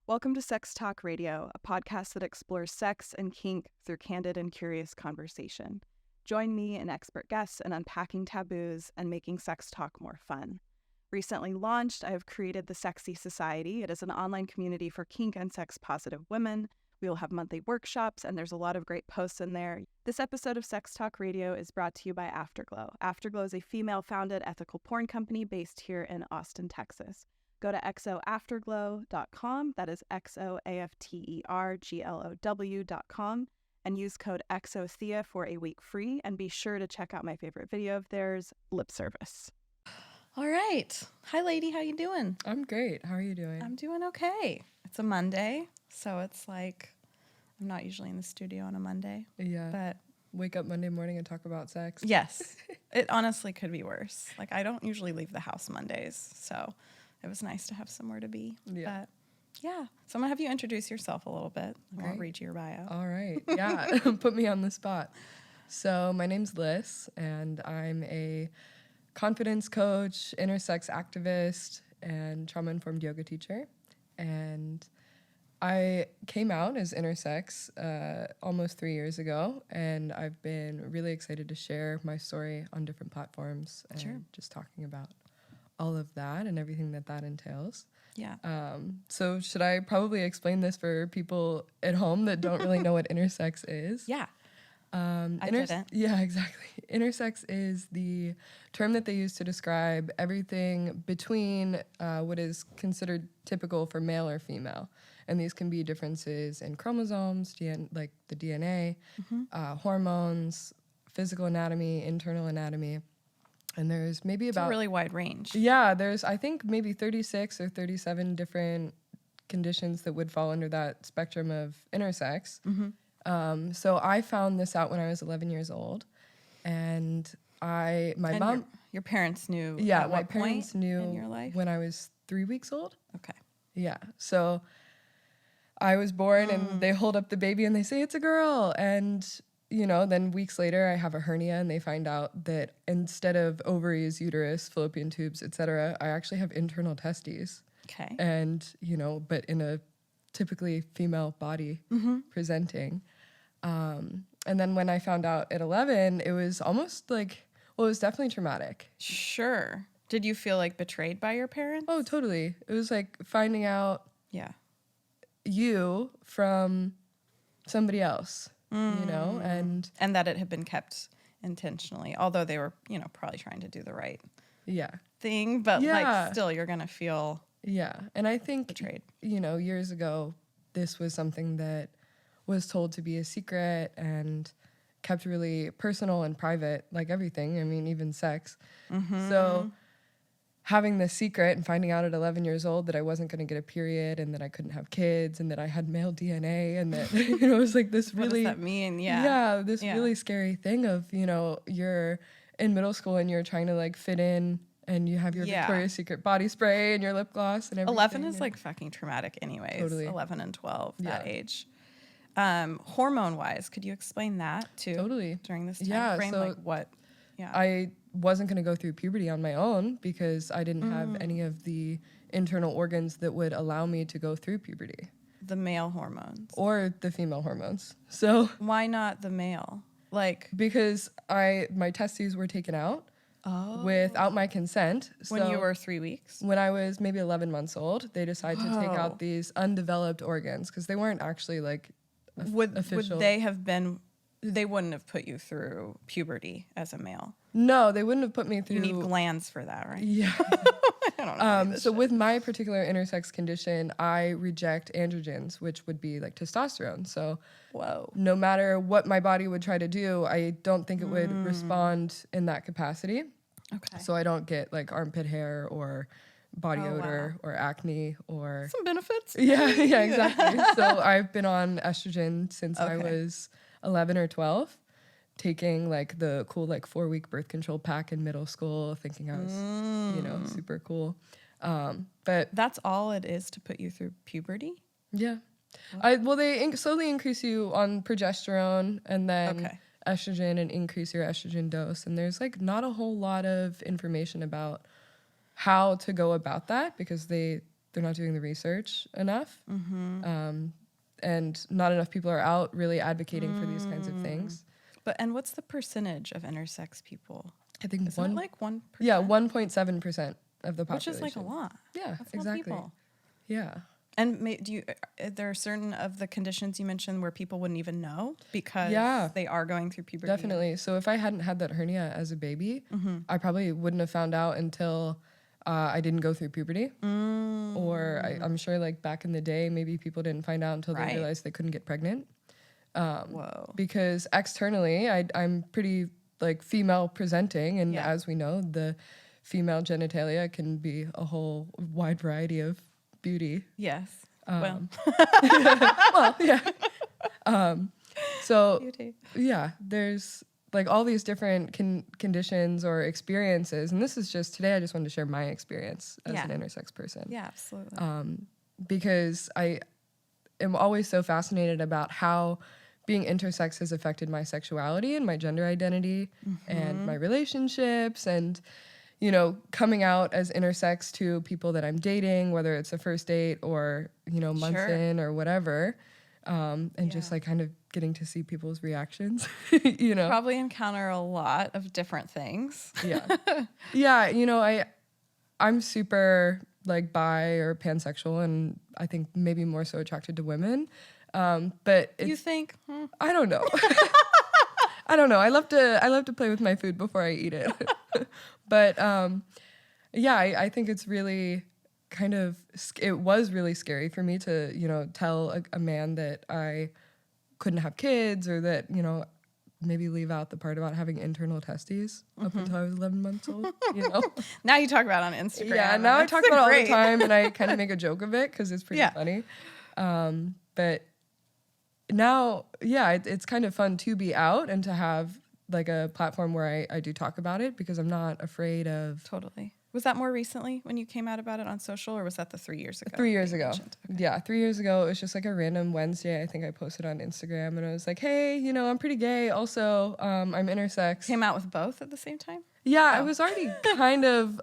Welcome to Sex Talk Radio, a podcast that explores sex and kink through candid and curious conversation. Join me and expert guests in unpacking taboos and making sex talk more fun. Recently launched, I have created the Sexy Society. It is an online community for kink and sex-positive women. We will have monthly workshops, and there's a lot of great posts in there. This episode of Sex Talk Radio is brought to you by Afterglow. Afterglow is a female-founded ethical porn company based here in Austin, Texas. Go to xoafterglow.com, that is xoafterglow.com, and use code XOTHEA for a week free, and be sure to check out my favorite video of theirs, Lip Service. All right. Hi, lady. How you doing? I'm great. How are you doing? I'm doing okay. It's a Monday, so it's like I'm not usually in the studio on a Monday. Yeah. But wake up Monday morning and talk about sex. yes, it honestly could be worse. Like, I don't usually leave the house Mondays, so it was nice to have somewhere to be. Yeah. But yeah. So I'm going to have you introduce yourself a little bit. I won't Great. read your bio. All right. Yeah. Put me on the spot. So my name's Lyss, and I'm a confidence coach, intersex activist, and trauma-informed yoga teacher. And I came out as intersex almost 3 years ago, and I've been really excited to share my story on different platforms and Sure. just talking about all of that and everything that entails. Yeah. So should I probably explain this for people at home that don't really know what intersex is? Yeah. I didn't. Yeah, exactly. Intersex is the term that they use to describe everything between what is considered typical for male or female. And these can be differences in chromosomes, like the DNA, hormones, physical anatomy, internal anatomy. And there's maybe It's about... a really wide range. Yeah, there's, I think, maybe 36 or 37 different conditions that would fall under that spectrum of intersex. So I found this out when I was 11 years old, and my mom... Your parents knew Yeah, at my what parents point knew in your life? when I was 3 weeks old. Okay. Yeah, so I was born, and they hold up the baby, and they say, it's a girl, and... You know, then weeks later, I have a hernia, and they find out that instead of ovaries, uterus, fallopian tubes, etc., I actually have internal testes. Okay. And, you know, but in a typically female body presenting. And then when I found out at 11, it was almost like, well, it was definitely traumatic. Sure. Did you feel like betrayed by your parents? Oh, totally. It was like finding out Yeah. you from somebody else. You know, and that it had been kept intentionally, although they were, you know, probably trying to do the right yeah, thing, but Yeah. like still you're going to feel yeah. And I think, betrayed. you know, years ago, this was something that was told to be a secret and kept really personal and private, like everything. I mean, even sex. So having this secret and finding out at 11 years old that I wasn't going to get a period and that I couldn't have kids and that I had male DNA and that, you know, it was like this really... What does that mean? Yeah. Yeah, this really scary thing of, you know, you're in middle school and you're trying to like fit in and you have your Victoria's Secret body spray and your lip gloss and everything. 11 is like fucking traumatic anyways. Totally. 11 and 12, that age. Hormone-wise, could you explain that too? Totally. During this time Yeah, frame? so like what? Yeah. I wasn't going to go through puberty on my own because I didn't have any of the internal organs that would allow me to go through puberty. The male hormones. Or the female hormones. So Why not the male? Like because my testes were taken out without my consent. when So you were 3 weeks? when I was maybe 11 months old, they decided to take out these undeveloped organs because they weren't actually like official. Would they have been... They wouldn't have put you through puberty as a male. No, they wouldn't have put me through. You need glands for that, right? Yeah. I don't know. So with my particular intersex condition, I reject androgens, which would be like testosterone. So Whoa. no matter what my body would try to do, I don't think it would respond in that capacity. Okay. So I don't get like armpit hair or body odor or acne or... Some benefits. Yeah, exactly. So I've been on estrogen since I was 11 or 12, taking like the cool like 4-week birth control pack in middle school, thinking I was, you know, super cool. But That's all it is to put you through puberty? yeah, they slowly increase you on progesterone and then estrogen and increase your estrogen dose. And there's like not a whole lot of information about how to go about that because they they're not doing the research enough. And not enough people are out really advocating for these kinds of things. And what's the percentage of intersex people? I think Isn't it like 1%? Yeah, 1.7% of the population. Which is like a lot. Yeah, That's exactly. A lot of people. Yeah. And there are certain of the conditions you mentioned where people wouldn't even know because they are going through puberty? Definitely. So if I hadn't had that hernia as a baby, I probably wouldn't have found out until I didn't go through puberty. Or I'm sure like back in the day, maybe people didn't find out until they realized they couldn't get pregnant. Because externally, I'm pretty like female presenting. And as we know, the female genitalia can be a whole wide variety of beauty. Yes. Well, yeah. So beauty. Yeah, there's like all these different conditions or experiences, and this is just today. I just wanted to share my experience as an intersex person. Yeah, absolutely. Because I am always so fascinated about how being intersex has affected my sexuality and my gender identity and my relationships, and coming out as intersex to people that I'm dating, whether it's a first date or months in or whatever. And just like kind of getting to see people's reactions, Probably encounter a lot of different things. Yeah. I'm super like bi or pansexual, and I think maybe more so attracted to women. But you think? I don't know. I don't know. I love to play with my food before I eat it. But I think it's really it was really scary for me to, tell a man that I couldn't have kids, or that, maybe leave out the part about having internal testes up until I was 11 months old, Now you talk about it on Instagram. Yeah, now I talk about it all the time, and I kind of make a joke of it because it's pretty funny. But now, it's kind of fun to be out and to have like a platform where I do talk about it, because I'm not afraid of... Totally. Was that more recently when you came out about it on social, or was that the 3 years ago? 3 years ago. Okay. Yeah, 3 years ago. It was just like a random Wednesday. I think I posted on Instagram, and I was like, hey, I'm pretty gay. Also, I'm intersex. Came out with both at the same time? Yeah, I was already kind of,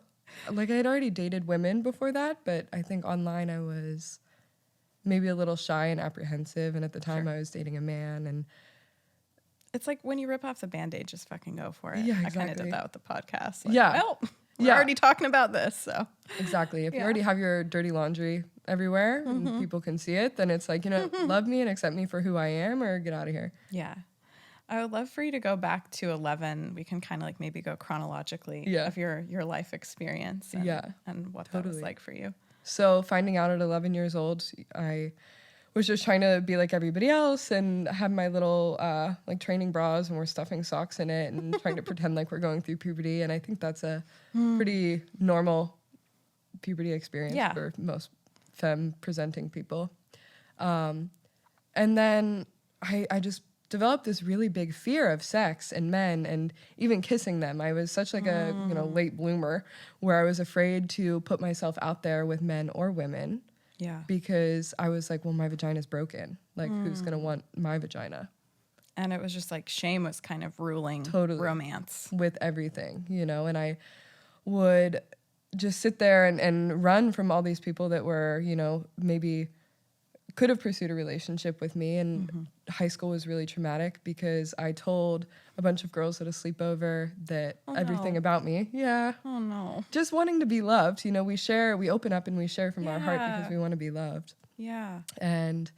like I had already dated women before that, but I think online I was maybe a little shy and apprehensive. And at the time I was dating a man, and it's like when you rip off the Band-Aid, just fucking go for it. Yeah, exactly. I kind of did that with the podcast. Well, we're already talking about this, so. Exactly. If you already have your dirty laundry everywhere and people can see it, then it's like, love me and accept me for who I am, or get out of here. Yeah. I would love for you to go back to 11. We can kind of like maybe go chronologically of your life experience and what that was like for you. So finding out at 11 years old, I was just trying to be like everybody else and have my little like training bras, and we're stuffing socks in it and trying to pretend like we're going through puberty. And I think that's a pretty normal puberty experience for most femme presenting people. And then I just developed this really big fear of sex and men and even kissing them. I was such like a late bloomer, where I was afraid to put myself out there with men or women. Yeah. Because I was like, well, my vagina's broken. Like, who's going to want my vagina? And it was just like shame was kind of ruling romance. With everything, and I would just sit there and run from all these people that were, maybe could have pursued a relationship with me. And high school was really traumatic, because I told a bunch of girls at a sleepover that everything about me, Oh no. just wanting to be loved. We open up and we share from our heart because we want to be loved. Yeah. And,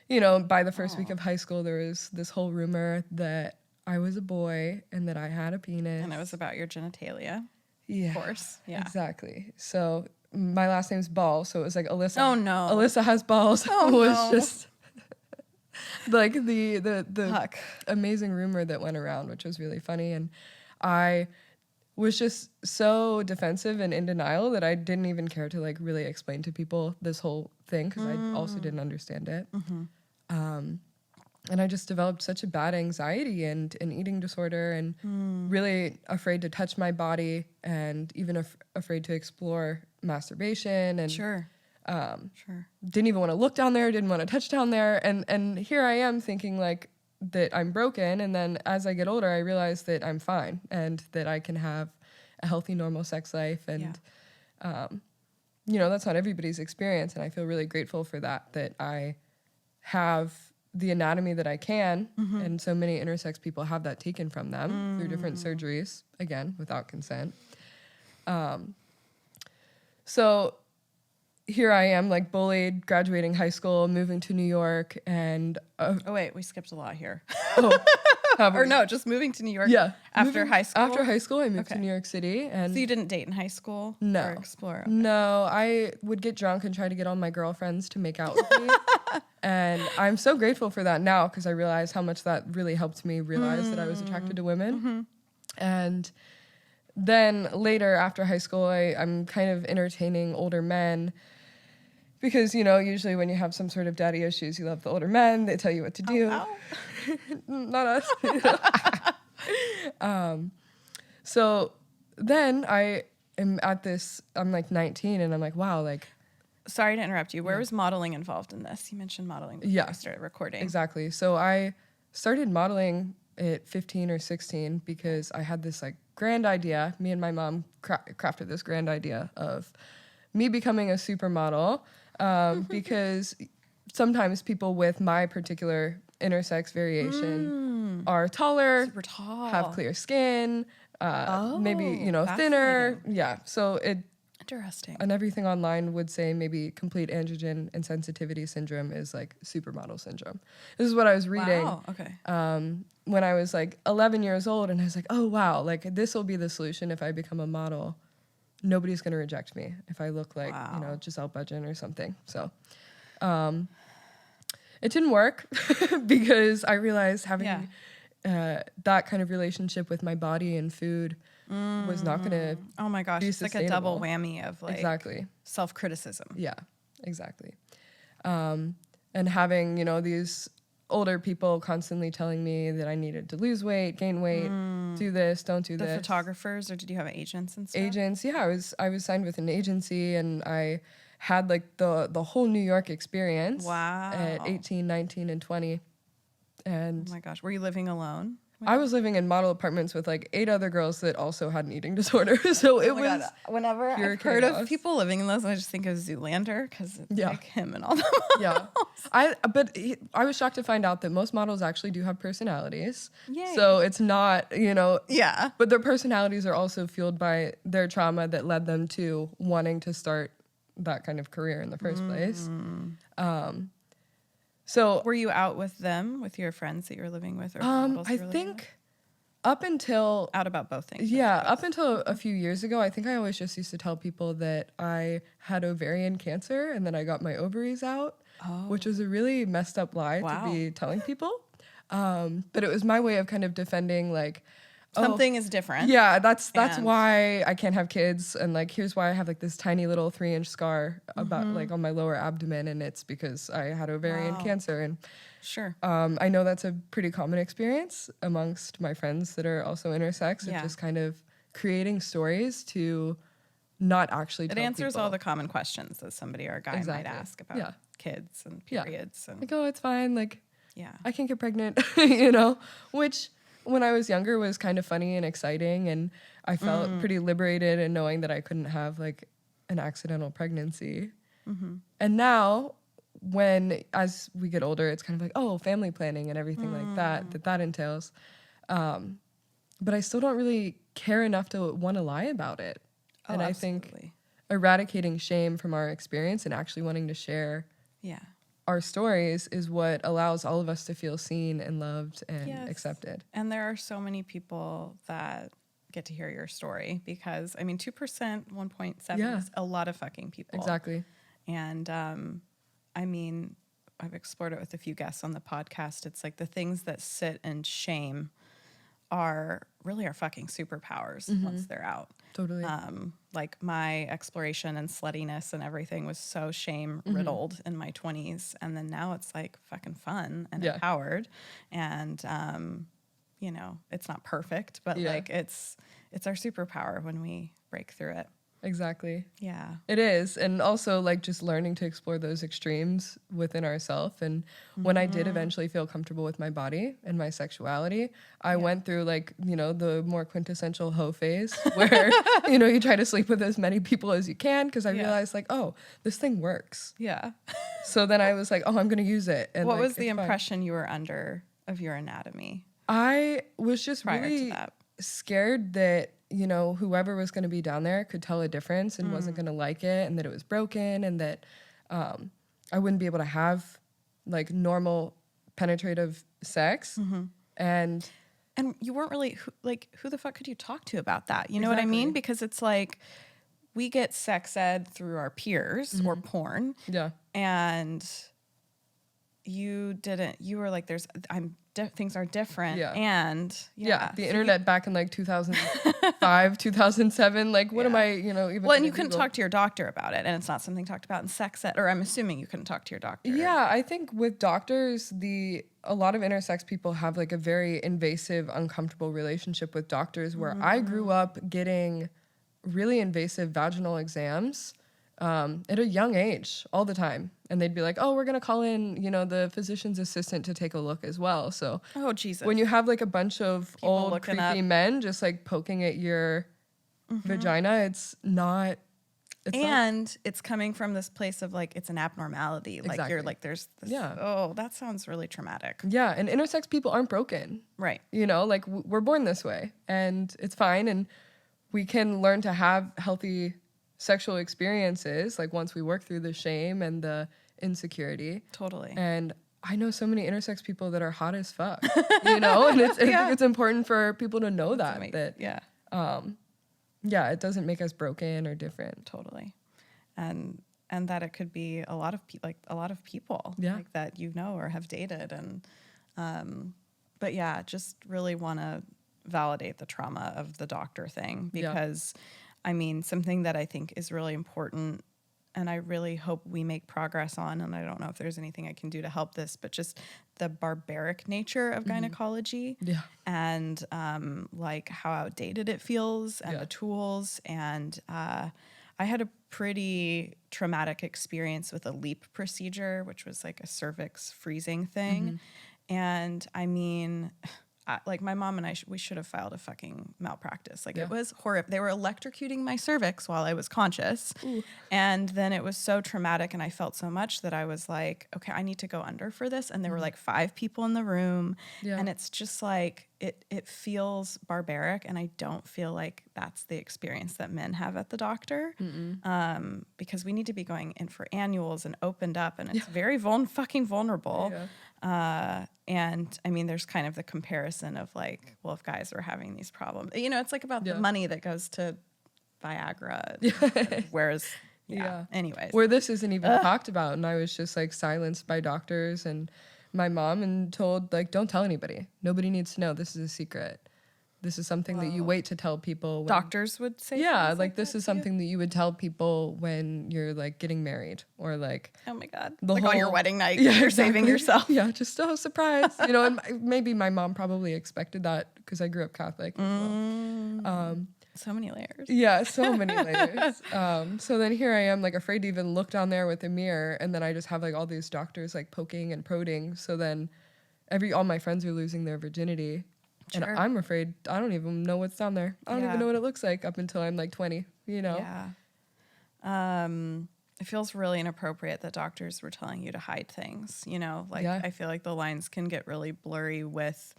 by the first week of high school, there was this whole rumor that I was a boy and that I had a penis. And it was about your genitalia. Yeah. Of course. Yeah. Exactly. So my last name's Ball, so it was like Alyssa. Oh no. Alyssa has balls. Was just like the amazing rumor that went around, which was really funny. And I was just so defensive and in denial that I didn't even care to like really explain to people this whole thing, because I also didn't understand it. And I just developed such a bad anxiety and an eating disorder, and really afraid to touch my body, and even afraid to explore masturbation. And didn't even want to look down there, didn't want to touch down there. And here I am thinking like that I'm broken. And then as I get older, I realize that I'm fine and that I can have a healthy, normal sex life. And that's not everybody's experience. And I feel really grateful for that I have the anatomy that I can. And so many intersex people have that taken from them through different surgeries, again, without consent. So here I am, like, bullied, graduating high school, moving to New York, and... oh, wait, we skipped a lot here. Or no, just moving to New York after high school? After high school, I moved to New York City. And so you didn't date in high school? No. Or explore? Okay. No, I would get drunk and try to get all my girlfriends to make out with me. And I'm so grateful for that now, because I realize how much that really helped me realize that I was attracted to women. And then later, after high school, I'm kind of entertaining older men. Because, usually when you have some sort of daddy issues, you love the older men. They tell you what to do. Not us. So then I am at this, I'm like 19, and I'm like, wow, like... Sorry to interrupt you. Where was modeling involved in this? You mentioned modeling before I started recording. Exactly. So I started modeling at 15 or 16 because I had this, like, grand idea. Me and my mom crafted this grand idea of me becoming a supermodel. Because sometimes people with my particular intersex variation are taller, super tall, have clear skin, maybe, thinner. Yeah. So interesting. And everything online would say maybe complete androgen insensitivity syndrome is like supermodel syndrome. This is what I was reading. Wow. Okay. When I was like 11 years old, and I was like, oh wow, like this will be the solution if I become a model. Nobody's going to reject me if I look like, Giselle Budgen or something. So it didn't work because I realized having that kind of relationship with my body and food was not going to Oh my gosh, it's like a double whammy of like self-criticism. Yeah, exactly. And having, these older people constantly telling me that I needed to lose weight, gain weight, do this, don't do this. The photographers, or did you have agents and stuff? Agents, yeah. I was signed with an agency, and I had like the whole New York experience. Wow. At 18, 19, and 20. And oh my gosh, were you living alone? I was living in model apartments with like 8 other girls that also had an eating disorder. So it was God. Whenever I've heard of people living in those, I just think of Zoolander, because it's like him and all the models. Yeah. I was shocked to find out that most models actually do have personalities. Yay. So it's not, Yeah. But their personalities are also fueled by their trauma that led them to wanting to start that kind of career in the first place. So were you out with them, with your friends that you were living with? Or I think up until... Out about both things. Yeah, up until a few years ago, I think I always just used to tell people that I had ovarian cancer and that I got my ovaries out, which was a really messed up lie to be telling people. But it was my way of kind of defending, like... Something is different. Yeah, that's why I can't have kids, and like here's why I have like this tiny little 3-inch scar about like on my lower abdomen, and it's because I had ovarian cancer. And sure, I know that's a pretty common experience amongst my friends that are also intersex, of just kind of creating stories to not actually tell it answers people. all the common questions that somebody or a guy might ask about kids and periods. And like, oh, it's fine, like I can't get pregnant, which when I was younger was kind of funny and exciting, and I felt pretty liberated in knowing that I couldn't have like an accidental pregnancy. And now as we get older, it's kind of like, oh, family planning and everything like that entails. But I still don't really care enough to want to lie about it. And I think eradicating shame from our experience and actually wanting to share our stories is what allows all of us to feel seen and loved and accepted. And there are so many people that get to hear your story, because, 2%, 1.7 is a lot of fucking people. Exactly. And, I've explored it with a few guests on the podcast. It's like the things that sit in shame are really our fucking superpowers once they're out. Totally. Like my exploration and sluttiness and everything was so shame riddled in my 20s, and then now it's like fucking fun and empowered, and it's not perfect, but like it's our superpower when we break through it. Exactly. Yeah. It is. And also like just learning to explore those extremes within ourselves. And when I did eventually feel comfortable with my body and my sexuality, I went through like, you know, the more quintessential hoe phase where, you know, you try to sleep with as many people as you can, because I realized like, oh, this thing works. Yeah. So then I was like, oh, I'm going to use it. And what like, was the impression you were under of your anatomy? I was just prior really to that? Scared that, you know, whoever was going to be down there could tell a difference and wasn't going to like it, and that it was broken, and that I wouldn't be able to have like normal penetrative sex. And you weren't really who the fuck could you talk to about that? You know what I mean? Because it's like we get sex ed through our peers or porn. Yeah. And you didn't. You were like, things are different. Yeah. And the internet back in like 2005, 2007, like what am I, you know, even. Well, and you couldn't talk to your doctor about it, and it's not something talked about in sex ed, or I'm assuming you couldn't talk to your doctor. Yeah, I think with doctors, a lot of intersex people have like a very invasive, uncomfortable relationship with doctors, where I grew up getting really invasive vaginal exams at a young age all the time. And they'd be like, oh, we're going to call in, you know, the physician's assistant to take a look as well. So oh, Jesus. When you have like a bunch of people old creepy men just like poking at your vagina, it's not. It's coming from this place of like, it's an abnormality. Like you're like, there's this, oh, that sounds really traumatic. Yeah. And intersex people aren't broken. Right. You know, like we're born this way and it's fine. And we can learn to have healthy sexual experiences, like once we work through the shame and the insecurity. Totally. And I know so many intersex people that are hot as fuck, you know, and it's important for people to know that it doesn't make us broken or different. Totally. And that it could be a lot of people like that, you know, or have dated. And, but yeah, just really want to validate the trauma of the doctor thing, because I mean, something that I think is really important, and I really hope we make progress on, and I don't know if there's anything I can do to help this, but just the barbaric nature of gynecology and like how outdated it feels, and the tools. And I had a pretty traumatic experience with a LEAP procedure, which was like a cervix freezing thing. And I mean, like my mom and I, we should have filed a fucking malpractice. Like it was horrible. They were electrocuting my cervix while I was conscious. Ooh. And then it was so traumatic, and I felt so much that I was like, okay, I need to go under for this. And there were like 5 people in the room. Yeah. And it's just like, it feels barbaric, and I don't feel like that's the experience that men have at the doctor. Because we need to be going in for annuals and opened up, and it's very fucking vulnerable. And I mean, there's kind of the comparison of like, well, if guys are having these problems, you know, it's like about the money that goes to Viagra, whereas, anyways. Where this isn't even talked about, and I was just like silenced by doctors and my mom and told like, don't tell anybody. Nobody needs to know. This is a secret. This is something that you wait to tell people. Doctors would say like this is something that you would tell people when you're like getting married, or like, oh my God, like on your wedding night, you're saving yourself. Yeah, just surprise. You know, and maybe my mom probably expected that because I grew up Catholic as well. So many layers. Yeah, so many layers. So then here I am, like afraid to even look down there with a mirror, and then I just have like all these doctors like poking and prodding. So then all my friends are losing their virginity. Sure. And I'm afraid, I don't even know what's down there. I don't even know what it looks like up until I'm like 20, you know? Yeah. It feels really inappropriate that doctors were telling you to hide things, you know? Like, I feel like the lines can get really blurry with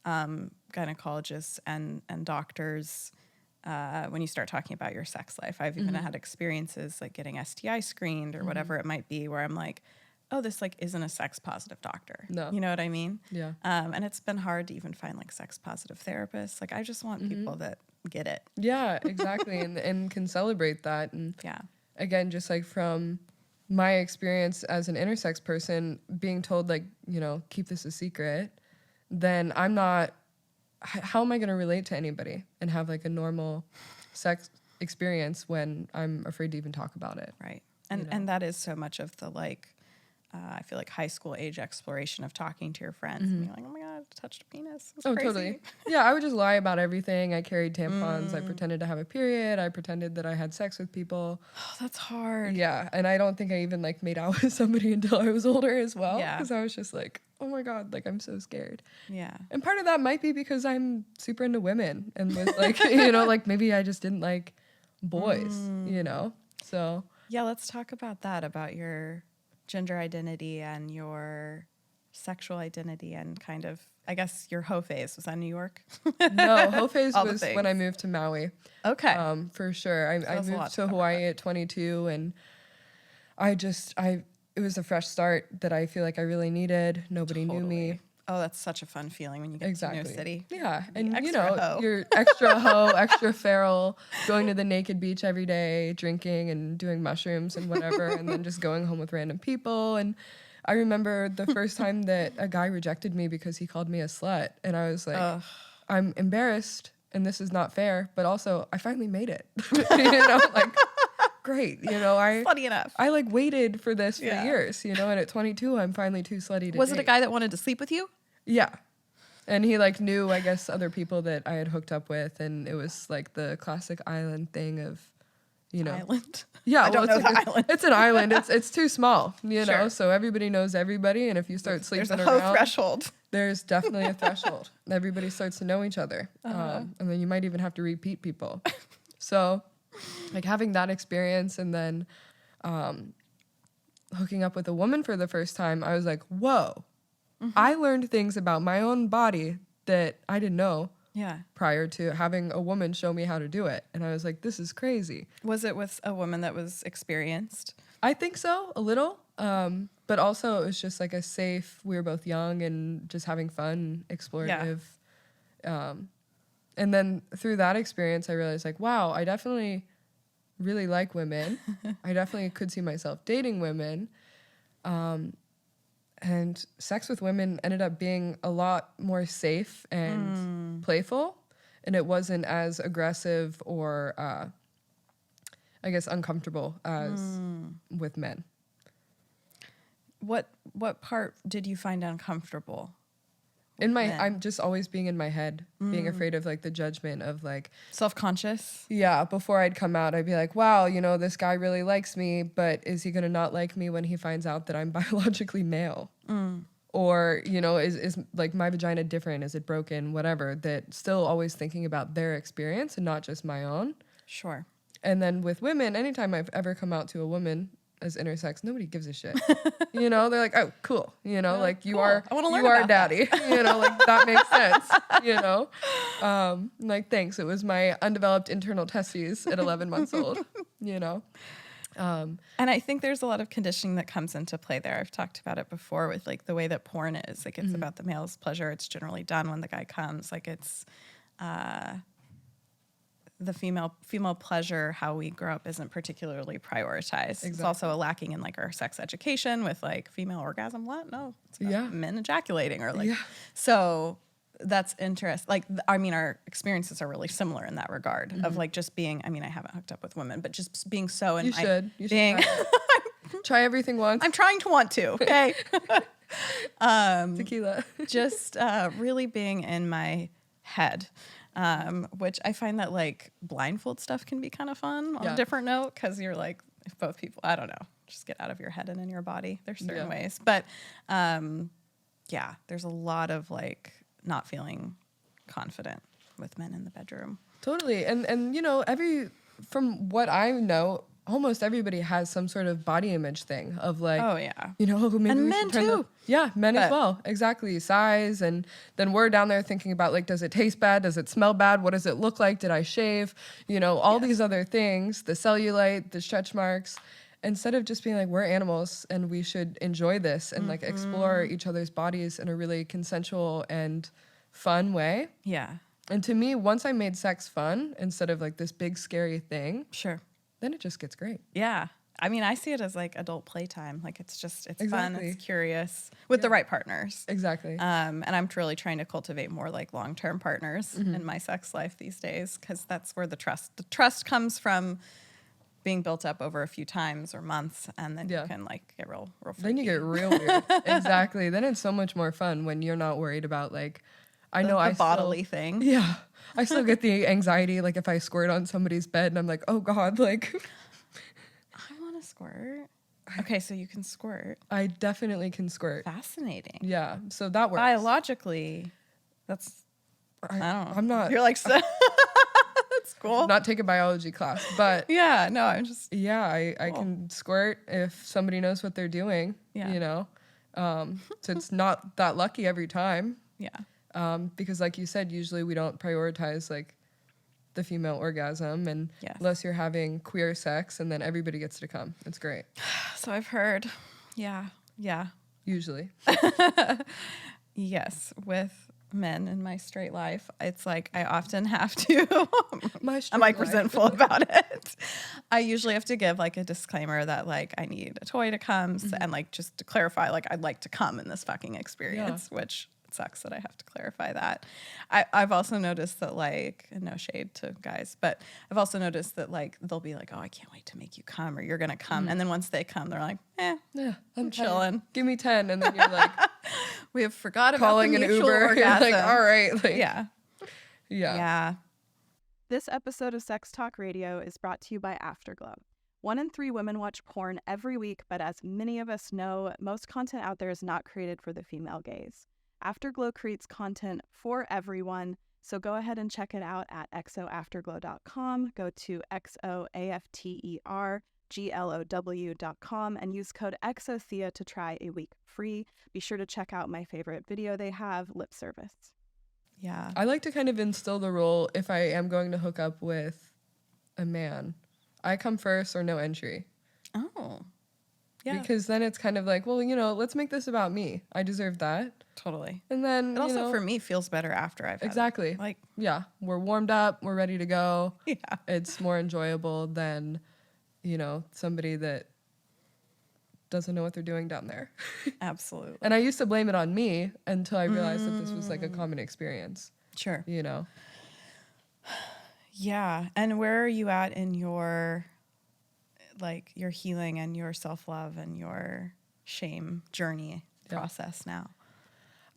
gynecologists and doctors when you start talking about your sex life. I've even had experiences like getting STI screened or whatever it might be, where I'm like, oh, this like isn't a sex positive doctor. No. You know what I mean? Yeah. And it's been hard to even find like sex positive therapists. Like I just want people that get it. Yeah, exactly. and can celebrate that. And again, just like from my experience as an intersex person being told like, you know, keep this a secret, then I'm not, how am I going to relate to anybody and have like a normal sex experience when I'm afraid to even talk about it? Right. And that is so much of the like, I feel like high school age exploration of talking to your friends and being like, oh my God, I touched a penis. Oh, crazy. totally. Yeah, I would just lie about everything. I carried tampons. I pretended to have a period. I pretended that I had sex with people. Oh, that's hard. Yeah, and I don't think I even like made out with somebody until I was older as well. Yeah. Because I was just like, oh my God, like I'm so scared. Yeah. And part of that might be because I'm super into women and was like, you know, like maybe I just didn't like boys, you know? So. Yeah, let's talk about that, about your gender identity and your sexual identity and kind of, I guess, your hoe phase. Was that New York? No, hoe phase All the was things. when I moved to Maui. Okay. For sure. I moved to Hawaii at 22 and it was a fresh start that I feel like I really needed. Nobody knew me. Oh, that's such a fun feeling when you get to a new city. Yeah. And you extra know, hoe. you're extra hoe, extra feral, going to the naked beach every day, drinking and doing mushrooms and whatever, and then just going home with random people. And I remember the first time that a guy rejected me because he called me a slut. And I was like, I'm embarrassed and this is not fair, but also I finally made it. You know, like, great. You know, Slutty enough. I like waited for this for years, you know, and at 22, I'm finally too slutty to Was date. it a guy that wanted to sleep with you? Yeah. And he like knew, I guess, other people that I had hooked up with. And it was like the classic island thing of, you know. Island? Yeah. I don't know the island. It's an island. It's too small, you know, Sure. so everybody knows everybody. And if you start sleeping There's a around. hoe threshold. There's definitely a threshold. Everybody starts to know each other. And then you might even have to repeat people. So like having that experience and then hooking up with a woman for the first time, I was like, whoa, I learned things about my own body that I didn't know prior to having a woman show me how to do it. And I was like, this is crazy. Was it with a woman that was experienced? I think so, a little. But also it was just like a safe, we were both young and just having fun, explorative. And then through that experience, I realized like, wow, I definitely really like women. I definitely could see myself dating women. And sex with women ended up being a lot more safe and playful. And it wasn't as aggressive or, I guess, uncomfortable as with men. What part did you find uncomfortable? I'm just always being in my head, being afraid of like the judgment of like Self-conscious? Yeah, before I'd come out, I'd be like, wow, you know, this guy really likes me, but is he gonna not like me when he finds out that I'm biologically male? Or, you know, is like my vagina different? Is it broken? Whatever. That still always thinking about their experience and not just my own. Sure. And then with women, anytime I've ever come out to a woman as intersex, nobody gives a shit. You know, they're like, oh, cool. You know, like you cool. are, I wanna learn you are about daddy. You know, like that makes sense. You know, like thanks. It was my undeveloped internal testes at 11 months old. You know, and I think there's a lot of conditioning that comes into play there. I've talked about it before with like the way that porn is. Like it's about the male's pleasure. It's generally done when the guy comes. Like it's the female pleasure, how we grow up isn't particularly prioritized. Exactly. It's also a lacking in like our sex education with like female orgasm. What? No, it's about men ejaculating or like, so that's interesting. Like, I mean, our experiences are really similar in that regard of like just being, I mean, I haven't hooked up with women, but just being so in you should try everything once. I'm trying to want to. Okay. Tequila. Just really being in my head. Which I find that like blindfold stuff can be kind of fun on a different note because you're like, if both people, I don't know, just get out of your head and in your body. There's certain ways. But there's a lot of like not feeling confident with men in the bedroom. Totally. And you know, from what I know, almost everybody has some sort of body image thing of like, you know, maybe and we men should turn too. Men as well. Exactly. Size. And then we're down there thinking about like, does it taste bad? Does it smell bad? What does it look like? Did I shave? You know, all these other things, the cellulite, the stretch marks, instead of just being like, we're animals and we should enjoy this and like explore each other's bodies in a really consensual and fun way. Yeah. And to me, once I made sex fun instead of like this big scary thing. Sure. Then it just gets great. Yeah. I mean, I see it as like adult playtime. Like it's fun, it's curious with the right partners. Exactly. And I'm really trying to cultivate more like long-term partners in my sex life these days because that's where the trust comes from being built up over a few times or months, and then you can like get real freaky. Then you get real weird. Exactly. Then it's so much more fun when you're not worried about like, the bodily thing. Yeah. I still get the anxiety like if I squirt on somebody's bed and I'm like, oh God, like I want to squirt. Okay, so you can squirt. I definitely can squirt. Fascinating. Yeah. So that works. Biologically, that's I don't know. I'm not. You're like that's cool. Not take a biology class, but yeah, no, I'm just I cool. can squirt if somebody knows what they're doing. Yeah. You know, so it's not that lucky every time. Yeah. Because like you said, usually we don't prioritize like the female orgasm, and unless you're having queer sex, and then everybody gets to come. It's great. So I've heard. Yeah. Usually. Yes, with men in my straight life, it's like I often have to. I'm like resentful about it. I usually have to give like a disclaimer that like I need a toy to come, and like just to clarify, like I'd like to come in this fucking experience, which sucks that I have to clarify that. I've also noticed that like, and no shade to guys, but I've also noticed that like they'll be like, oh, I can't wait to make you come, or you're gonna come, and then once they come, they're like, yeah, I'm chilling. Give me 10, and then you're like, we have forgot about calling the an mutual Uber. orgasm. Like, all right, like, yeah. This episode of Sex Talk Radio is brought to you by Afterglow. 1 in 3 women watch porn every week, but as many of us know, most content out there is not created for the female gaze. Afterglow creates content for everyone, so go ahead and check it out at xoafterglow.com. Go to xoafterglow.com and use code EXOTHEA to try a week free. Be sure to check out my favorite video they have, Lip Service. Yeah. I like to kind of instill the rule if I am going to hook up with a man, I come first or no entry. Oh. Yeah. Because then it's kind of like, well, you know, let's make this about me. I deserve that. Totally. And then it also for me feels better after I've exactly had it. Like, yeah, we're warmed up, we're ready to go. Yeah. It's more enjoyable than, you know, somebody that doesn't know what they're doing down there. Absolutely. And I used to blame it on me until I realized that this was like a common experience. Sure. You know. Yeah. And where are you at in your like your healing and your self-love and your shame journey process now?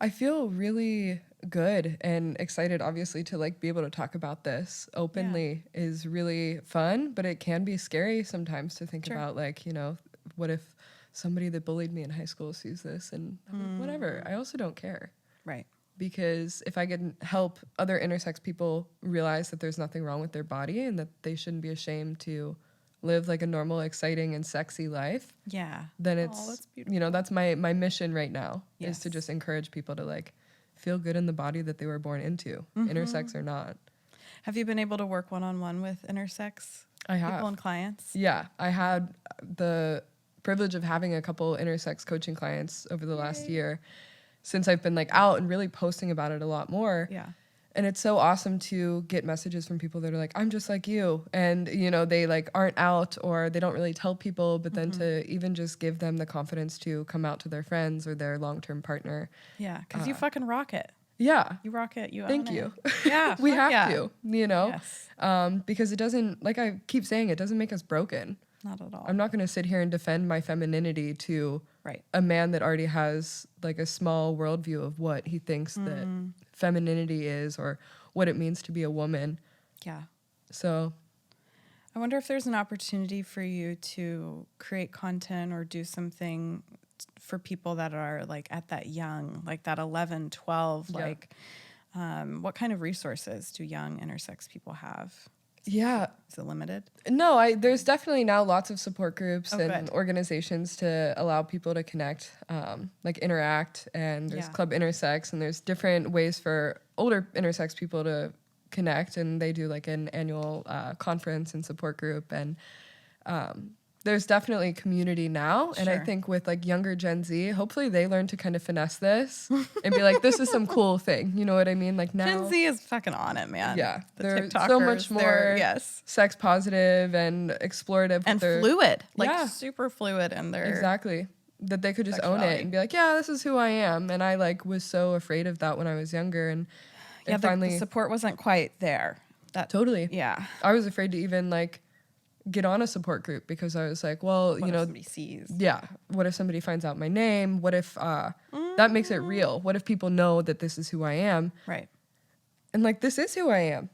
I feel really good and excited, obviously, to like be able to talk about this openly is really fun, but it can be scary sometimes to think about like, you know, what if somebody that bullied me in high school sees this, and I'm like, whatever. I also don't care. Right. Because if I can help other intersex people realize that there's nothing wrong with their body and that they shouldn't be ashamed to live like a normal, exciting, and sexy life, then it's, that's you know, that's my mission right now is to just encourage people to like feel good in the body that they were born into, intersex or not. Have you been able to work one-on-one with intersex people and clients? Yeah, I had the privilege of having a couple intersex coaching clients over the last year since I've been like out and really posting about it a lot more. Yeah. And it's so awesome to get messages from people that are like, I'm just like you. And, you know, they like aren't out or they don't really tell people, but then to even just give them the confidence to come out to their friends or their long-term partner. Yeah, because you fucking rock it. Yeah. You rock it. You Thank own you. It. Yeah. We have to, you know, Yes. because it doesn't, like I keep saying, it doesn't make us broken. Not at all. I'm not going to sit here and defend my femininity to a man that already has like a small worldview of what he thinks that femininity is or what it means to be a woman. Yeah. So I wonder if there's an opportunity for you to create content or do something for people that are like at that young, like that 11, 12, like what kind of resources do young intersex people have? Yeah. Is it limited? No, there's definitely now lots of support groups and organizations to allow people to connect, like Interact, and there's Club Intersex, and there's different ways for older intersex people to connect, and they do like an annual conference and support group, and there's definitely community now. And I think with like younger Gen Z, hopefully they learn to kind of finesse this and be like, this is some cool thing. You know what I mean? Like now Gen Z is fucking on it, man. Yeah. They're so much more sex positive and explorative. And fluid. Like super fluid in their exactly. That they could just own it and be like, yeah, this is who I am. And I like was so afraid of that when I was younger. And finally the support wasn't quite there. Totally. Yeah. I was afraid to even like get on a support group because I was like, well, What if somebody sees? Yeah. What if somebody finds out my name? What if that makes it real? What if people know that this is who I am? Right. And like, this is who I am.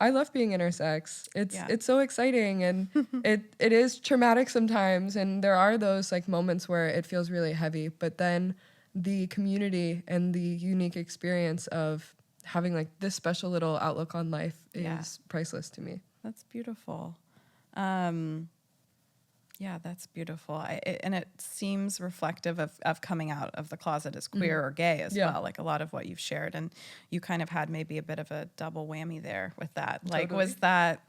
I love being intersex. It's so exciting, and it is traumatic sometimes, and there are those like moments where it feels really heavy, but then the community and the unique experience of having like this special little outlook on life is priceless to me. That's beautiful. Yeah, that's beautiful. And it seems reflective of coming out of the closet as queer or gay as well, like a lot of what you've shared. And you kind of had maybe a bit of a double whammy there with that. Like, was that,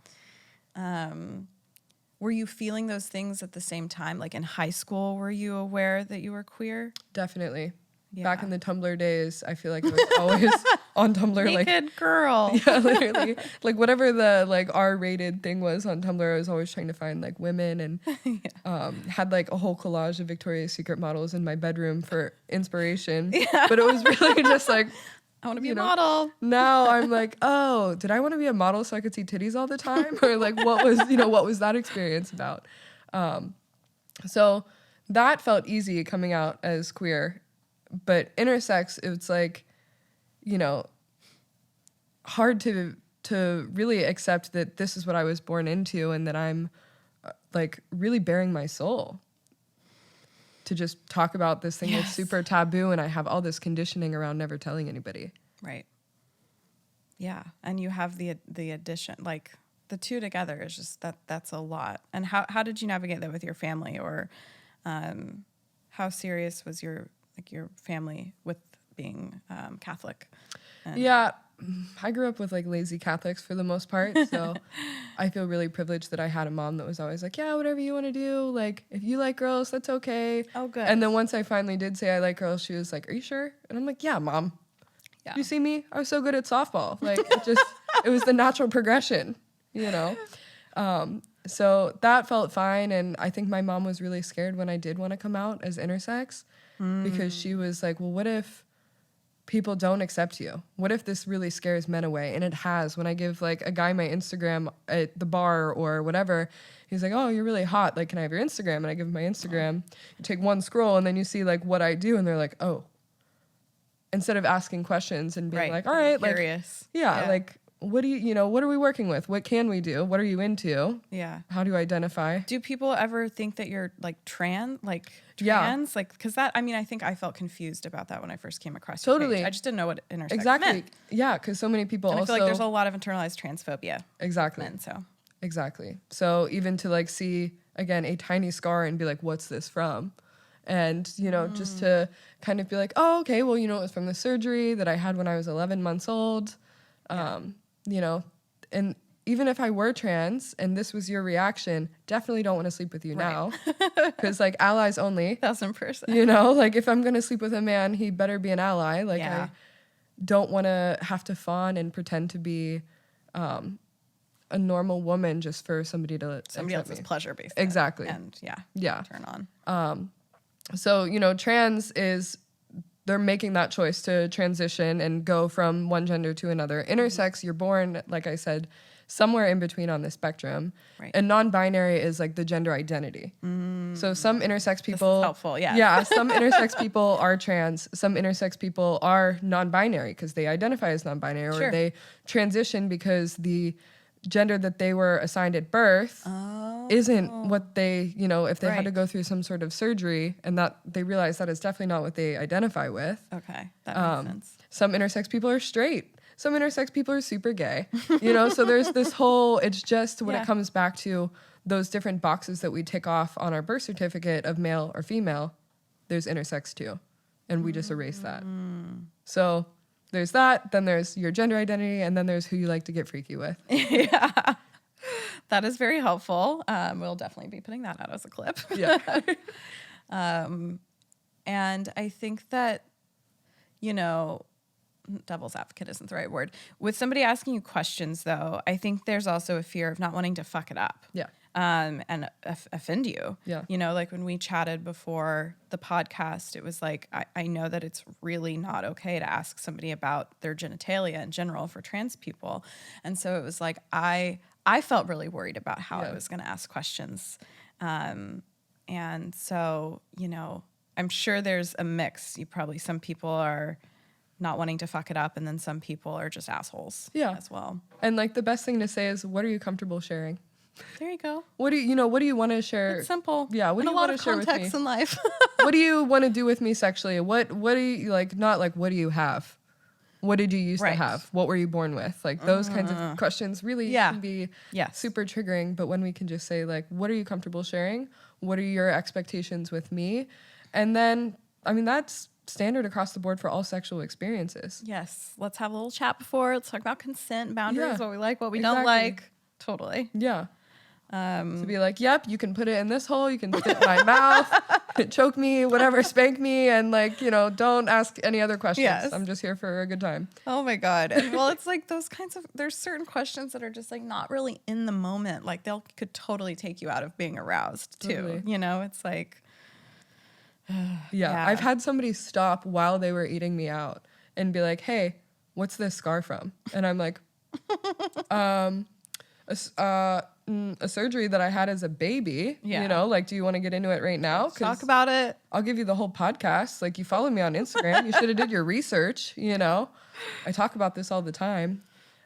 were you feeling those things at the same time? Like in high school, were you aware that you were queer? Definitely. Yeah. Back in the Tumblr days, I feel like I was always on Tumblr. Naked girl. Yeah, literally. Like whatever the like R-rated thing was on Tumblr, I was always trying to find like women, and had like a whole collage of Victoria's Secret models in my bedroom for inspiration. Yeah. But it was really just like, I want to be a model. Now I'm like, oh, did I want to be a model so I could see titties all the time? Or like what was that experience about? So that felt easy coming out as queer. But intersex, it's like, hard to really accept that this is what I was born into, and that I'm like really bearing my soul to just talk about this thing that's super taboo, and I have all this conditioning around never telling anybody. Right. Yeah. And you have the addition, like the two together is just that's a lot. And how did you navigate that with your family, or how serious was your family with being Catholic? Yeah, I grew up with like lazy Catholics for the most part, so I feel really privileged that I had a mom that was always like, yeah, whatever you want to do, like if you like girls, that's okay. Oh, good. And then once I finally did say I like girls, she was like, are you sure? And I'm like, yeah, Mom. Yeah. You see me? I was so good at softball. Like it was the natural progression, So that felt fine, and I think my mom was really scared when I did want to come out as intersex. Because she was like, well, what if people don't accept you? What if this really scares men away? And it has. When I give like a guy my Instagram at the bar or whatever, he's like, oh, you're really hot. Like, can I have your Instagram? And I give him my Instagram. You take one scroll and then you see like what I do, and they're like, oh. Instead of asking questions and being like, all right, curious. Like, yeah, like, what do what are we working with? What can we do? What are you into? Yeah. How do you identify? Do people ever think that you're like trans? Like trans? Like, because that, I think I felt confused about that when I first came across your page. I just didn't know what intersex meant. Yeah, because so many people and also... I feel like there's a lot of internalized transphobia. Exactly. Exactly. So even to like see, again, a tiny scar and be like, what's this from? And, just to kind of be like, oh, okay, well, it was from the surgery that I had when I was 11 months old. And even if I were trans and this was your reaction, definitely don't want to sleep with you now. Because like allies only. 1000%. Like if I'm going to sleep with a man, he better be an ally. Like I don't want to have to fawn and pretend to be a normal woman just for somebody else's pleasure, basically. Exactly. And turn on. So, trans is, they're making that choice to transition and go from one gender to another. Intersex, you're born, like I said, somewhere in between on the spectrum. Right. And non-binary is like the gender identity. So some intersex people... This is helpful, yeah. Yeah, some intersex people are trans. Some intersex people are non-binary because they identify as non-binary, or they transition because the gender that they were assigned at birth isn't what they, if they had to go through some sort of surgery and that they realize that is definitely not what they identify with. Okay, that makes sense. Some intersex people are straight. Some intersex people are super gay. So there's this whole, it's just when it comes back to those different boxes that we tick off on our birth certificate of male or female, there's intersex too. And we just erase that. So there's that, then there's your gender identity, and then there's who you like to get freaky with. Yeah. That is very helpful. We'll definitely be putting that out as a clip. Yeah. And I think that, devil's advocate isn't the right word. With somebody asking you questions, though, I think there's also a fear of not wanting to fuck it up. Yeah. And offend you. Yeah. Like when we chatted before the podcast, it was like, I know that it's really not okay to ask somebody about their genitalia in general for trans people. And so it was like, I I felt really worried about how I was going to ask questions. And so, you know, I'm sure there's a mix. Some people are not wanting to fuck it up, and then some people are just assholes as well. And like the best thing to say is, what are you comfortable sharing? There you go. What do you want to share? It's simple. Yeah. What do you want to share with me? A lot of context in life. What do you want to do with me sexually? What do you like? Not like, what do you have? What did you used to have? What were you born with? Like those kinds of questions really can be super triggering. But when we can just say like, what are you comfortable sharing? What are your expectations with me? And then, I mean, that's standard across the board for all sexual experiences. Yes. Let's have a little chat before. Let's talk about consent, boundaries, what we like, what we don't like. Totally. Yeah. To be like, yep, you can put it in this hole, you can fit in my mouth, choke me, whatever, spank me, and like, you know, don't ask any other questions. Yes. I'm just here for a good time. Oh my God. And well, it's like those kinds of, there's certain questions that are just like not really in the moment. Like could totally take you out of being aroused too. Totally. You know, it's like. Yeah. I've had somebody stop while they were eating me out and be like, hey, what's this scar from? And I'm like, a surgery that I had as a baby, you know, like, do you want to get into it right now? Talk about it. I'll give you the whole podcast. Like, you follow me on Instagram. You should have did your research, you know. I talk about this all the time.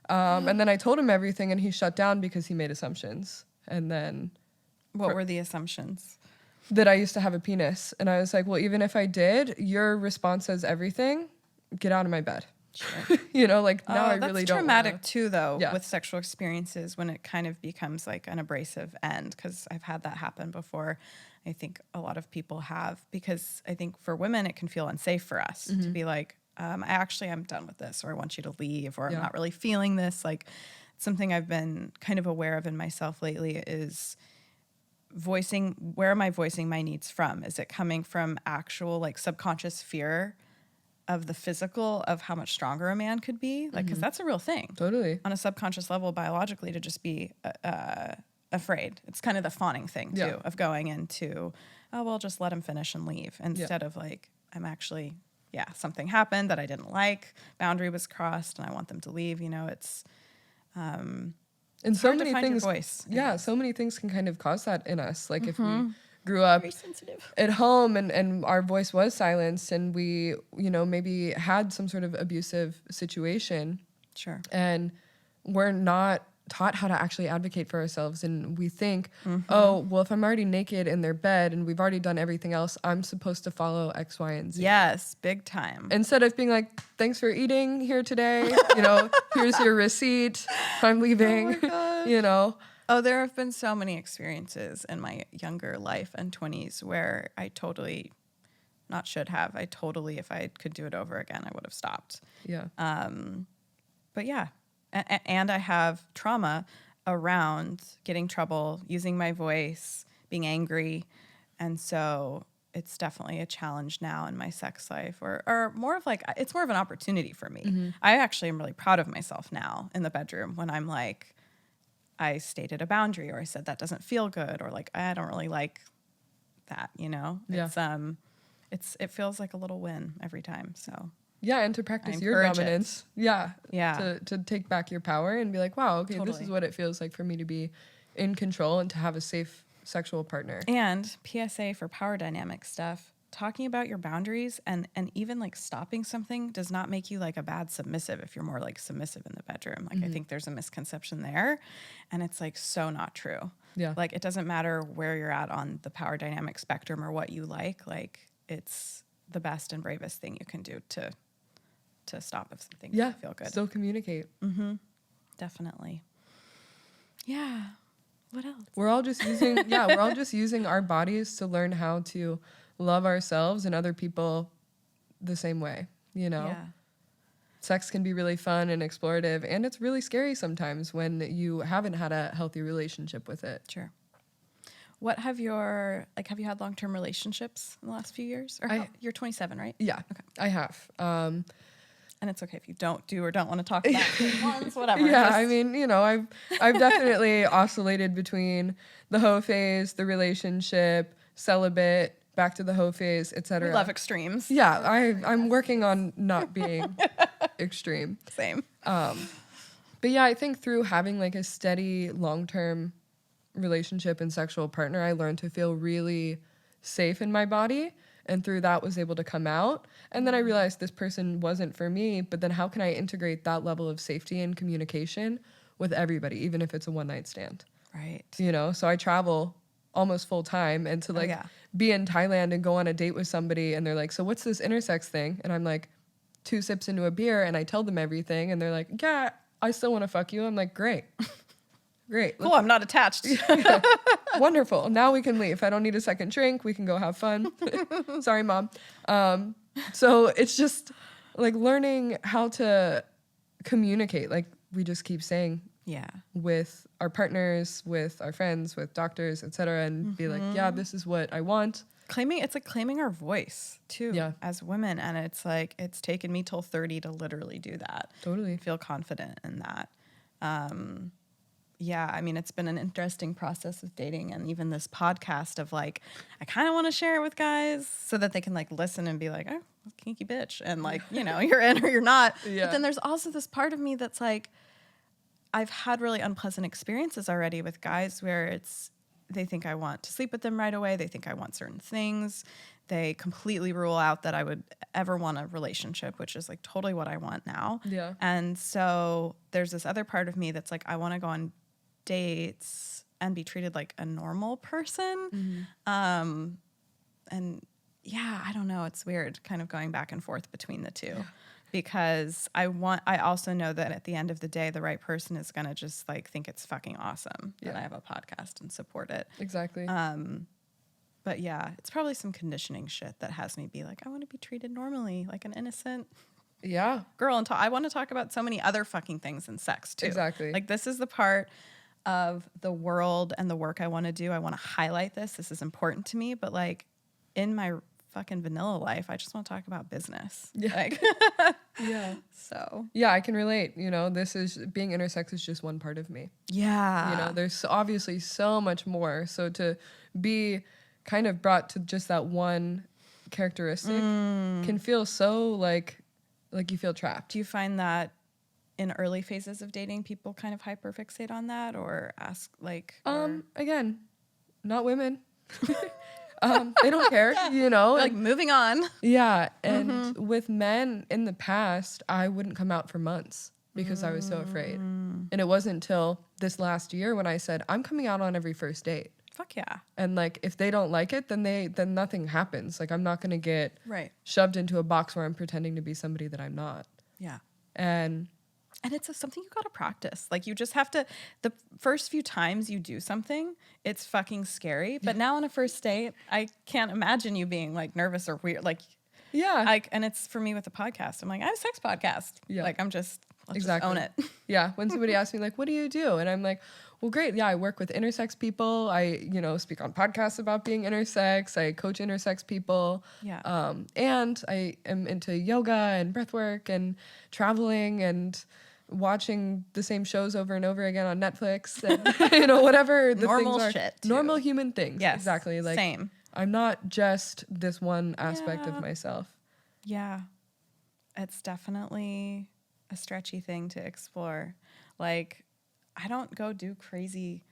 And then I told him everything and he shut down because he made assumptions. And then. What were the assumptions? That I used to have a penis. And I was like, well, even if I did, your response says everything. Get out of my bed. Sure. You know, like now I really don't. That's traumatic too, though, with sexual experiences when it kind of becomes like an abrasive end, because I've had that happen before. I think a lot of people have, because I think for women it can feel unsafe for us to be like, I'm done with this, or I want you to leave, or I'm not really feeling this. Like something I've been kind of aware of in myself lately is where am I voicing my needs from? Is it coming from actual like subconscious fear of the physical, of how much stronger a man could be? Like, because that's a real thing. Totally. On a subconscious level, biologically, to just be afraid. It's kind of the fawning thing, too, of going into, oh, well, just let him finish and leave. Instead of like, I'm actually, something happened that I didn't like. Boundary was crossed and I want them to leave. You know, it's and so many things. Voice, so many things can kind of cause that in us. Like if we grew up at home and our voice was silenced and we, you know, maybe had some sort of abusive situation. Sure. And we're not taught how to actually advocate for ourselves. And we think, oh, well, if I'm already naked in their bed and we've already done everything else, I'm supposed to follow X, Y, and Z. Yes, big time. Instead of being like, thanks for eating here today. You know, here's your receipt. I'm leaving, you know. Oh, there have been so many experiences in my younger life and 20s where I totally, if I could do it over again, I would have stopped. Yeah. But yeah, and I have trauma around getting trouble, using my voice, being angry. And so it's definitely a challenge now in my sex life, or more of like, it's more of an opportunity for me. I actually am really proud of myself now in the bedroom when I'm like, I stated a boundary, or I said that doesn't feel good, or like I don't really like that, you know. Yeah. It feels like a little win every time. So yeah, and to practice your dominance. Yeah. To take back your power and be like, wow, okay, this is what it feels like for me to be in control and to have a safe sexual partner. And PSA for power dynamic stuff. Talking about your boundaries and even like stopping something does not make you like a bad submissive if you're more like submissive in the bedroom. Like I think there's a misconception there, and it's like so not true. Yeah. Like it doesn't matter where you're at on the power dynamic spectrum or what you like it's the best and bravest thing you can do to stop if something doesn't feel good. Still communicate. Definitely. Yeah. What else? We're all just using our bodies to learn how to love ourselves and other people the same way, you know? Yeah. Sex can be really fun and explorative, and it's really scary sometimes when you haven't had a healthy relationship with it. Sure. What have you had long-term relationships in the last few years? Or you're 27, right? Yeah. Okay. I have. And it's okay if you don't want to talk about ones, whatever. Yeah, I mean, you know, I've definitely oscillated between the hoe phase, the relationship, celibate, back to the hoe phase, etc. We love extremes. Yeah, I'm working on not being extreme. Same. But But yeah, I think through having like a steady long-term relationship and sexual partner, I learned to feel really safe in my body, and through that was able to come out. And then I realized this person wasn't for me, but then how can I integrate that level of safety and communication with everybody, even if it's a one-night stand? Right. You know, so I travel almost full time, and to like be in Thailand and go on a date with somebody and they're like, so what's this intersex thing? And I'm like 2 sips into a beer and I tell them everything and they're like, yeah, I still want to fuck you. I'm like, great. Great. Cool, I'm not attached. Yeah. Wonderful. Now we can leave. I don't need a second drink. We can go have fun. Sorry, Mom. So it's just like learning how to communicate, like we just keep saying, with our partners, with our friends, with doctors, etc., and be like, yeah, this is what I want. It's like claiming our voice too, as women, and it's like it's taken me till 30 to literally do that. Totally feel confident in that. I mean, it's been an interesting process of dating, and even this podcast of like, I kind of want to share it with guys so that they can like listen and be like, oh, kinky bitch, and like, you know, you're in or you're not. But then there's also this part of me that's like, I've had really unpleasant experiences already with guys where they think I want to sleep with them right away. They think I want certain things. They completely rule out that I would ever want a relationship, which is like totally what I want now. Yeah. And so there's this other part of me that's like, I want to go on dates and be treated like a normal person. And yeah, I don't know. It's weird kind of going back and forth between the two. Because I also know that at the end of the day, the right person is going to just like think it's fucking awesome that I have a podcast and support it. Exactly. But yeah, it's probably some conditioning shit that has me be like, I want to be treated normally, like an innocent girl. And I want to talk about so many other fucking things in sex too. Exactly. Like this is the part of the world and the work I want to do. I want to highlight this. This is important to me. But like in my fucking vanilla life, I just want to talk about business. Like, So I can relate. You know, being intersex is just one part of me. Yeah. You know, there's obviously so much more. So to be kind of brought to just that one characteristic can feel so like you feel trapped. Do you find that in early phases of dating, people kind of hyperfixate on that or ask like, again, not women. They don't care, you know, like moving on. Yeah. And with men in the past, I wouldn't come out for months because I was so afraid. And it wasn't until this last year when I said, I'm coming out on every first date. Fuck yeah. And like, if they don't like it, then nothing happens. Like, I'm not going to get shoved into a box where I'm pretending to be somebody that I'm not. Yeah. And it's something you got to practice. Like you just have to, the first few times you do something, it's fucking scary. But now on a first date, I can't imagine you being like nervous or weird. Like, and it's for me with the podcast. I'm like, I have a sex podcast. Yeah. Like let's just own it. Yeah. When somebody asks me like, what do you do? And I'm like, well, great. Yeah. I work with intersex people. I, speak on podcasts about being intersex. I coach intersex people. Yeah. And I am into yoga and breathwork and traveling and watching the same shows over and over again on Netflix and whatever the normal things are. Shit too. Normal human things. Yes, exactly. Like same. I'm not just this one aspect of myself. Yeah. It's definitely a stretchy thing to explore. Like I don't go do crazy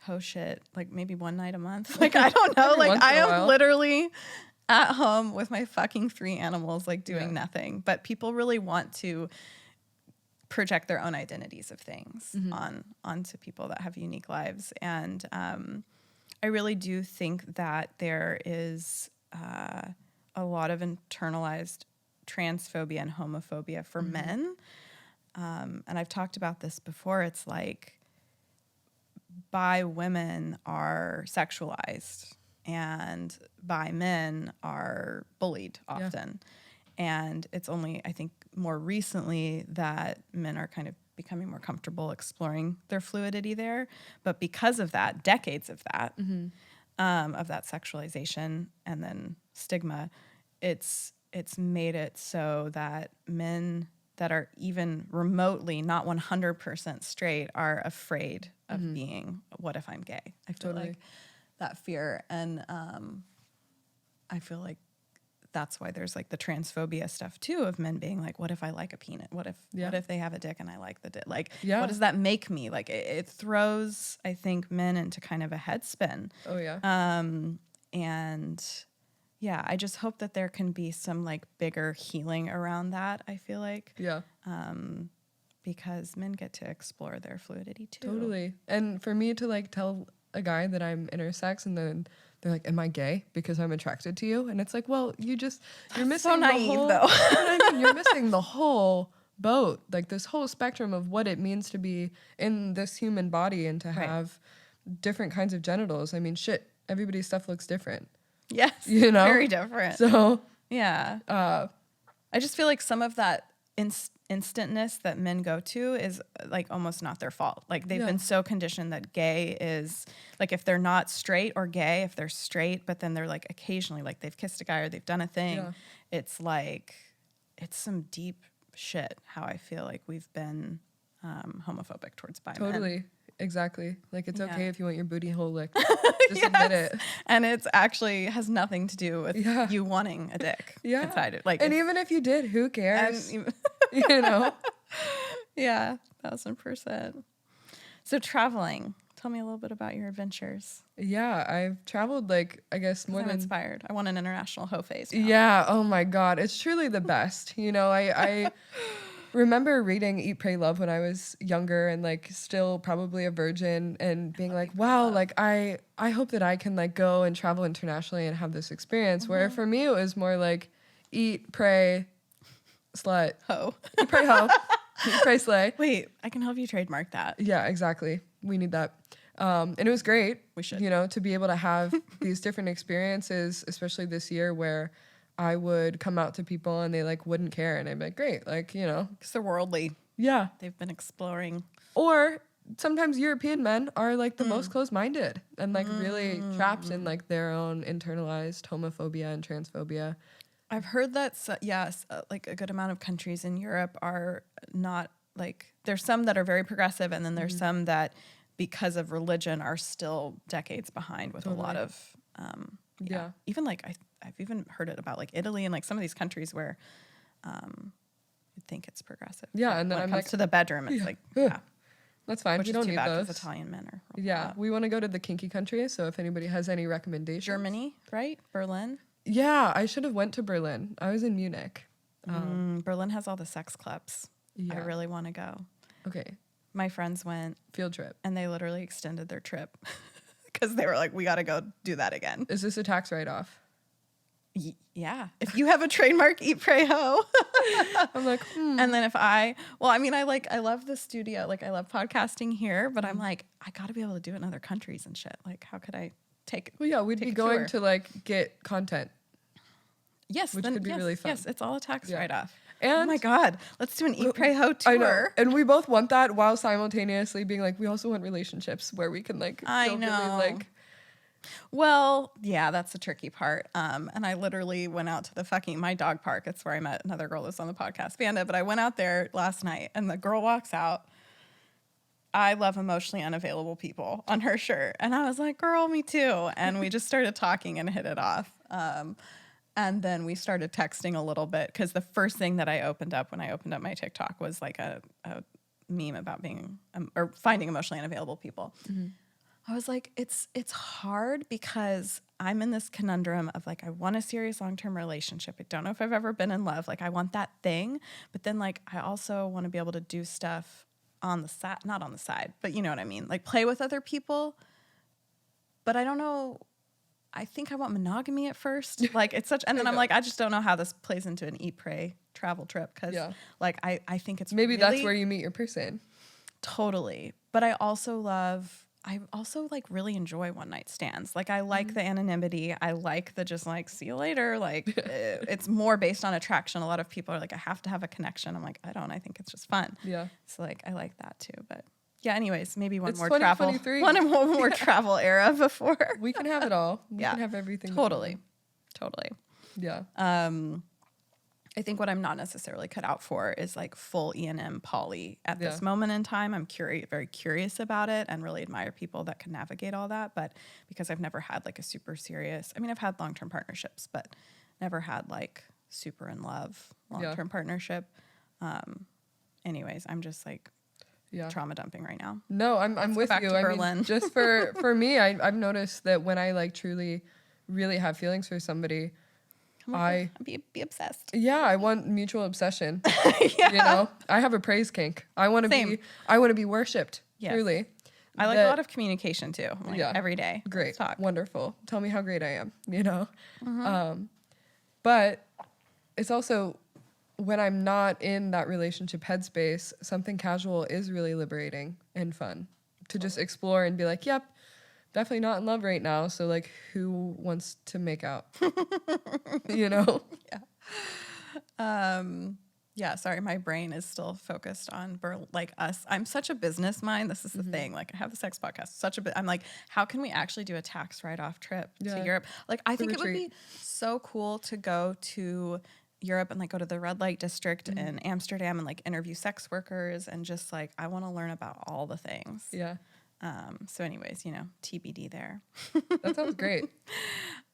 hoe shit like maybe one night a month. Like I don't know. Like I am literally at home with my fucking 3 animals like doing nothing. But people really want to project their own identities of things onto people that have unique lives. And I really do think that there is a lot of internalized transphobia and homophobia for men. And I've talked about this before. It's like bi women are sexualized and bi men are bullied often. And it's only, I think, more recently that men are kind of becoming more comfortable exploring their fluidity there. But because of that, decades of that sexualization and then stigma, it's made it so that men that are even remotely not 100% straight are afraid of being, what if I'm gay? I feel like that fear. And I feel like that's why there's like the transphobia stuff too, of men being like, what if I like a penis? What if they have a dick and I like the dick? Like, what does that make me? Like, it throws, I think, men into kind of a headspin. Oh yeah. And yeah, I just hope that there can be some like bigger healing around that. I feel like, because men get to explore their fluidity too. Totally. And for me to like tell a guy that I'm intersex, and then they're like, am I gay because I'm attracted to you? And it's like, well, you're missing so naive, the whole, though. I mean, you're missing the whole boat, like this whole spectrum of what it means to be in this human body and to have different kinds of genitals. I mean, shit, everybody's stuff looks different. Yes. You know? Very different. So, yeah. I just feel like some of that instantness that men go to is like almost not their fault. Like they've been so conditioned that gay is like, if they're not straight or gay, if they're straight, but then they're like occasionally like they've kissed a guy or they've done a thing. It's like, it's some deep shit how I feel like we've been homophobic towards bi men. Totally. Exactly. Like it's okay if you want your booty hole licked. Just admit it. And it's actually has nothing to do with you wanting a dick inside it. Like, and even if you did, who cares? You know? Yeah, 1,000%. So traveling. Tell me a little bit about your adventures. Yeah, I've traveled like, I guess more than... inspired. I want an international hoe phase now. Yeah, oh my God. It's truly the best. You know, I remember reading Eat, Pray, Love when I was younger and like still probably a virgin and being like, wow, like I hope that I can like go and travel internationally and have this experience. Where for me, it was more like eat, pray, slut. Hoe. Eat, pray, hoe. Eat, pray, slay. Wait, I can help you trademark that. Yeah, exactly. We need that. And it was great. We should. You know, to be able to have these different experiences, especially this year where I would come out to people and they like wouldn't care. And I'd be like, great. Like, you know. Because they're worldly. Yeah. They've been exploring. Or sometimes European men are like the most closed-minded and like really trapped in like their own internalized homophobia and transphobia. I've heard that, like a good amount of countries in Europe are not like, there's some that are very progressive and then there's some that because of religion are still decades behind with a lot of, even like, I've even heard it about like Italy and like some of these countries where you'd think it's progressive. Yeah, and then when I'm it comes like, to the bedroom, it's like, that's fine. Which we is don't too need bad those. because Italian men are. Yeah, we want to go to the kinky countries. So if anybody has any recommendations, Germany, right? Berlin. Yeah, I should have went to Berlin. I was in Munich. Berlin has all the sex clubs. Yeah. I really want to go. Okay. My friends went. Field trip. And they literally extended their trip because they were like, we got to go do that again. Is this a tax write-off? Yeah. If you have a trademark, Eat, Pray, Ho. I'm like, And then I love the studio. Like, I love podcasting here, but I'm like, I got to be able to do it in other countries and shit. Like, how could I take well, yeah, we'd be going to like get content. Yes. Which could be really fun. Yes, it's all a tax write-off. And oh my God, let's do an Eat, Pray, Ho tour. I know. And we both want that while simultaneously being like, we also want relationships where we can like, I know. really, like. Well, yeah, that's the tricky part. And I literally went out to my dog park. It's where I met another girl that's on the podcast, Vanda. But I went out there last night and the girl walks out. I love emotionally unavailable people on her shirt. And I was like, girl, me too. And we just started talking and hit it off. And then we started texting a little bit because the first thing that I opened up when I opened up my TikTok was like a meme about being or finding emotionally unavailable people. I was like, it's hard because I'm in this conundrum of like, I want a serious long-term relationship. I don't know if I've ever been in love. Like I want that thing, but then like, I also want to be able to do stuff on the side, not on the side, but you know what I mean? Like play with other people, but I don't know. I think I want monogamy at first. Like it's such, and then I'm like, I just don't know how this plays into an Eat, Pray travel trip. Cause like, I think it's maybe really, that's where you meet your person. Totally. But I also like really enjoy one night stands. Like I like the anonymity. I like the just like, see you later. Like it's more based on attraction. A lot of people are like, I have to have a connection. I'm like, I don't, I think it's just fun. Yeah. So like, I like that too, but yeah, anyways, maybe one It's more travel travel era before. We can have it all. We can have everything. Totally. Yeah. I think what I'm not necessarily cut out for is like full E&M poly at this moment in time. I'm very curious about it and really admire people that can navigate all that. But because I've never had like a super serious, I mean, I've had long-term partnerships, but never had like super in love long-term partnership. Anyways, I'm just like trauma dumping right now. No, I'm with you. I mean, just for me, I've noticed that when I like truly, really have feelings for somebody, I be obsessed. Yeah, I want mutual obsession. You know, I have a praise kink. I want to be worshipped. Yes. Truly. I like a lot of communication too. Like every day. Great. Talk. Wonderful. Tell me how great I am, you know? But it's also when I'm not in that relationship headspace, something casual is really liberating and fun to just explore and be like, yep, definitely not in love right now. So like, who wants to make out? You know? Yeah, sorry, my brain is still focused on like us. I'm such a business mind. This is the thing. Like I have the sex podcast. I'm like, how can we actually do a tax write-off trip to Europe? Like I think it would be so cool to go to Europe and like go to the red light district in Amsterdam and like interview sex workers and just like I want to learn about all the things. Yeah. So anyways, you know, TBD there. That sounds great.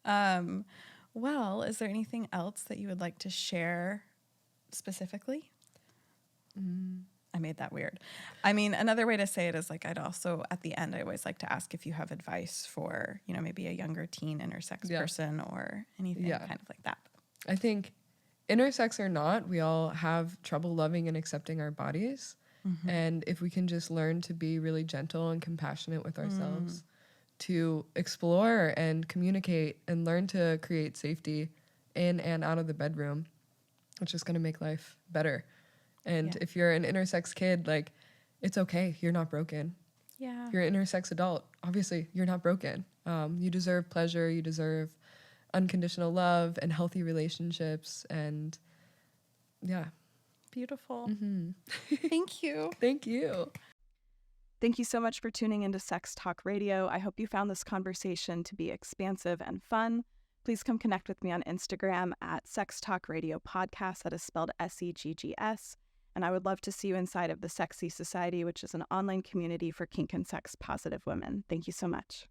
Well, is there anything else that you would like to share specifically? I made that weird. I mean, another way to say it is like I'd also at the end I always like to ask if you have advice for, you know, maybe a younger teen intersex person or anything kind of like that. I think intersex or not, we all have trouble loving and accepting our bodies. And if we can just learn to be really gentle and compassionate with ourselves, to explore and communicate and learn to create safety in and out of the bedroom, it's just going to make life better. And if you're an intersex kid, like, it's okay. You're not broken. Yeah. If you're an intersex adult, obviously, you're not broken. You deserve pleasure. You deserve unconditional love and healthy relationships. And, Beautiful. Thank you. Thank you. Thank you so much for tuning into Sex Talk Radio. I hope you found this conversation to be expansive and fun. Please come connect with me on Instagram at Sex Talk Radio Podcast. That is spelled SEGGS. And I would love to see you inside of the Sexy Society, which is an online community for kink and sex positive women. Thank you so much.